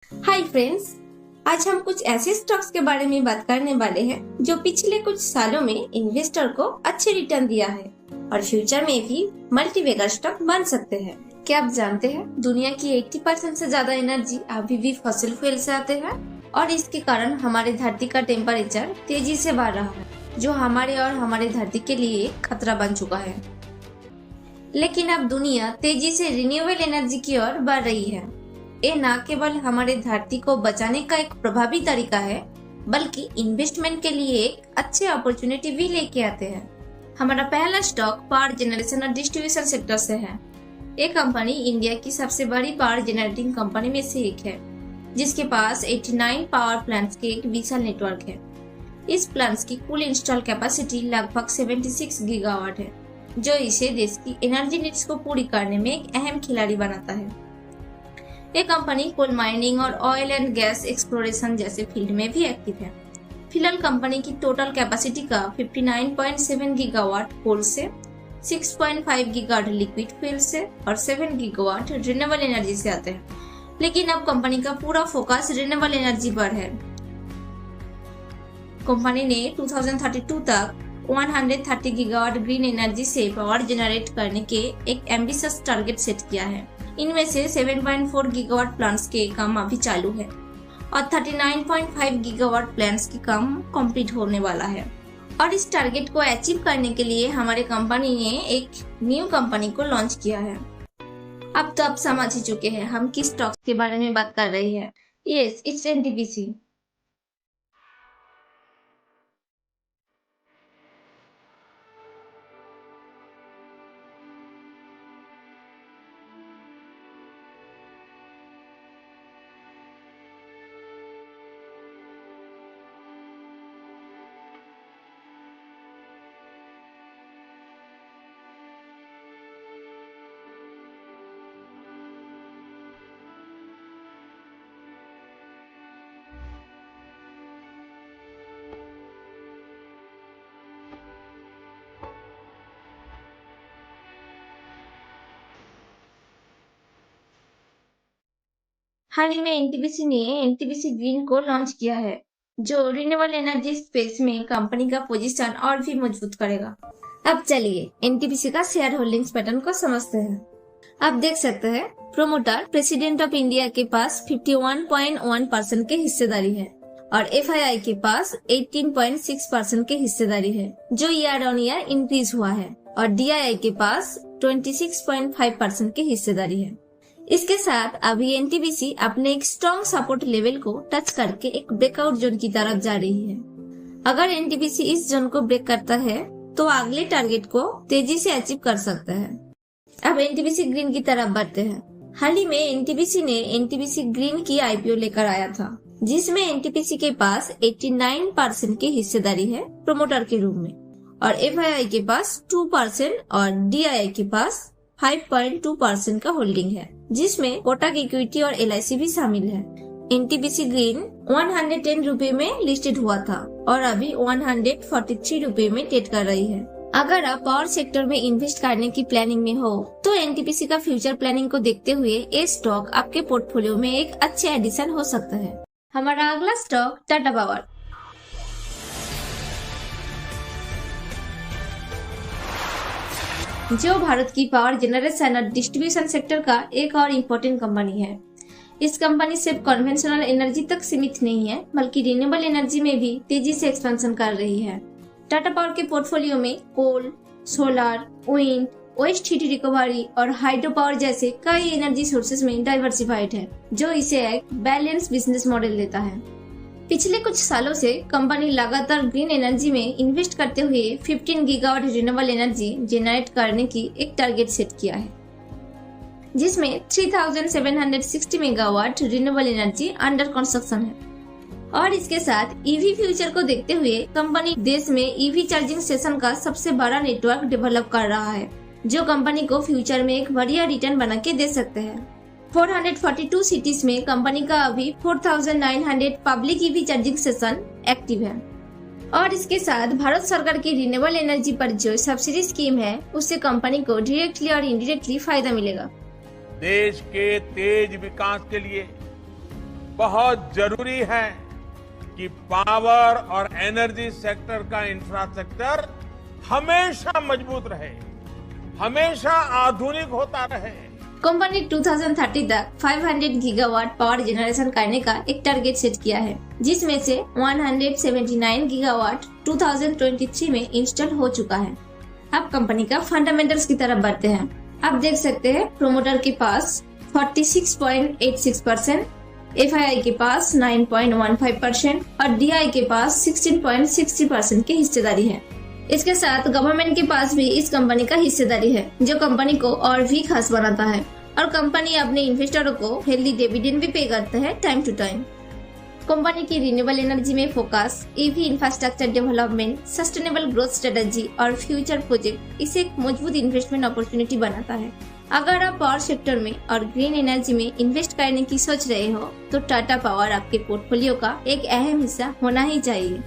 Hi friends, आज हम कुछ ऐसे स्टॉक्स के बारे में बात करने वाले हैं जो पिछले कुछ सालों में इन्वेस्टर को अच्छे रिटर्न दिया है और फ्यूचर में भी मल्टीबैगर स्टॉक बन सकते हैं। क्या आप जानते हैं दुनिया की 80% से ज्यादा एनर्जी अभी भी फॉसिल फ्यूल से आते हैं और इसके कारण हमारे धरती का टेम्परेचर तेजी से बढ़ रहा है, जो हमारे और हमारे धरती के लिए एक खतरा बन चुका है। लेकिन अब दुनिया तेजी से रिन्यूएबल एनर्जी की ओर बढ़ रही है। ये न केवल हमारे धरती को बचाने का एक प्रभावी तरीका है, बल्कि इन्वेस्टमेंट के लिए एक अच्छे अपॉर्चुनिटी भी लेके आते हैं। हमारा पहला स्टॉक पावर जनरेशन और डिस्ट्रीब्यूशन सेक्टर से है। ये कंपनी इंडिया की सबसे बड़ी पावर जनरेटिंग कंपनी में से एक है, जिसके पास 89 पावर प्लांट्स के एक विशाल नेटवर्क है। इस प्लांट्स की कुल इंस्टॉल कैपेसिटी लगभग 76 गीगावाट है, जो इसे देश की एनर्जी नीड्स को पूरी करने में एक अहम खिलाड़ी बनाता है। ये कंपनी कोल माइनिंग और ऑयल एंड गैस एक्सप्लोरेशन जैसे फील्ड में भी एक्टिव है। फिलहाल कंपनी की टोटल कैपेसिटी का 59.7 गीगावाट कोल से, 6.5 गीगावाट लिक्विड फ्यूल से और 7 गीगावाट रिन्यूएबल एनर्जी से आते हैं। लेकिन अब कंपनी का पूरा फोकस रिन्यूएबल एनर्जी पर है। कंपनी ने 2032 तक 130 गीगावाट ग्रीन एनर्जी से पावर जनरेट करने के एक एम्बिशियस टारगेट सेट किया है। इनमें से 7.4 गीगावाट प्लांट्स के काम अभी चालू है और 39.5 गीगावाट प्लांट्स की काम कंप्लीट होने वाला है। और इस टारगेट को अचीव करने के लिए हमारे कंपनी ने एक न्यू कंपनी को लॉन्च किया है। अब तो आप समझ ही चुके हैं हम किस स्टॉक्स के बारे में बात कर रहे हैं। Yes, it's NTPC. हाल ही में एनटीपीसी ने एनटीपीसी ग्रीन को लॉन्च किया है, जो रिन्यूएबल एनर्जी स्पेस में कंपनी का पोजीशन और भी मजबूत करेगा। अब चलिए एनटीपीसी का शेयर होल्डिंग्स पैटर्न को समझते हैं। आप देख सकते हैं प्रोमोटर प्रेसिडेंट ऑफ इंडिया के पास 51.1% के हिस्सेदारी है और एफआईआई के पास 18.6% के हिस्सेदारी है, जो ईयर ऑन ईयर इंक्रीज हुआ है, और डीआईआई के पास 26.5% की हिस्सेदारी है। इसके साथ अभी एनटीपीसी अपने एक स्ट्रॉन्ग सपोर्ट लेवल को टच करके एक ब्रेकआउट जोन की तरफ जा रही है। अगर एनटीपीसी इस जोन को ब्रेक करता है तो अगले टारगेट को तेजी से अचीव कर सकता है। अब एनटीपीसी ग्रीन की तरफ बढ़ते हैं। हाल ही में एनटीपीसी ने एनटीपीसी ग्रीन की आईपीओ लेकर आया था, जिसमें एनटीपीसी के पास 89% की हिस्सेदारी है प्रोमोटर के रूप में, और एफआईआई के पास 2% और डीआईआई के पास 5.2% का होल्डिंग है, जिसमें कोटक इक्विटी और एलआईसी भी शामिल है। एनटीपीसी ग्रीन 110 रुपए में लिस्टेड हुआ था और अभी 143 रुपए में ट्रेड कर रही है। अगर आप पावर सेक्टर में इन्वेस्ट करने की प्लानिंग में हो तो एनटीपीसी का फ्यूचर प्लानिंग को देखते हुए ये स्टॉक आपके पोर्टफोलियो में एक अच्छे एडिशन हो सकता है। हमारा अगला स्टॉक टाटा पावर। जो भारत की पावर जनरेशन और डिस्ट्रीब्यूशन सेक्टर का एक और इम्पोर्टेंट कंपनी है। इस कंपनी सिर्फ कन्वेंशनल एनर्जी तक सीमित नहीं है, बल्कि रिन्यूएबल एनर्जी में भी तेजी से एक्सपेंशन कर रही है। टाटा पावर के पोर्टफोलियो में coal, solar, wind, waste heat recovery और हाइड्रो पावर जैसे कई एनर्जी सोर्सेज में डाइवर्सिफाइड है, जो इसे एक बैलेंस बिजनेस मॉडल देता है। पिछले कुछ सालों से कंपनी लगातार ग्रीन एनर्जी में इन्वेस्ट करते हुए 15 गीगावाट रिन्यूएबल एनर्जी जनरेट करने की एक टारगेट सेट किया है, जिसमें 3760 megawatt renewable energy under construction है। और इसके साथ ईवी फ्यूचर को देखते हुए कंपनी देश में ईवी चार्जिंग स्टेशन का सबसे बड़ा नेटवर्क डेवलप कर रहा है, जो कंपनी को फ्यूचर में एक बढ़िया रिटर्न बना के दे सकते हैं। 442 सिटीज में कंपनी का अभी 4900 public EV charging station active है। और इसके साथ भारत सरकार की रिन्यूएबल एनर्जी पर जो सब्सिडी स्कीम है, उससे कंपनी को डायरेक्टली और इनडायरेक्टली फायदा मिलेगा। देश के तेज विकास के लिए बहुत जरूरी है कि पावर और एनर्जी सेक्टर का इंफ्रास्ट्रक्चर हमेशा मजबूत रहे, हमेशा आधुनिक होता रहे। कंपनी 2030 तक 500 गीगावाट पावर जनरेशन करने का एक टारगेट सेट किया है, जिसमें से 179 गीगावाट 2023 में इंस्टॉल हो चुका है। अब कंपनी का फंडामेंटल्स की तरफ बढ़ते हैं। आप देख सकते हैं प्रोमोटर के पास 46.86%, FII के पास 9.15% और DI के पास 16.60% की हिस्सेदारी है। इसके साथ गवर्नमेंट के पास भी इस कंपनी का हिस्सेदारी है, जो कंपनी को और भी खास बनाता है। और कंपनी अपने इन्वेस्टरों को हेल्दी डिविडेंड भी पे करता है टाइम टू टाइम। कंपनी की रिन्यूएबल एनर्जी में focus, EV infrastructure development, sustainable growth strategy और फ्यूचर प्रोजेक्ट इसे एक मजबूत इन्वेस्टमेंट अपॉर्चुनिटी बनाता है। अगर आप पावर सेक्टर में और ग्रीन एनर्जी में इन्वेस्ट करने की सोच रहे हो, तो टाटा पावर आपके पोर्टफोलियो का एक अहम हिस्सा होना ही चाहिए।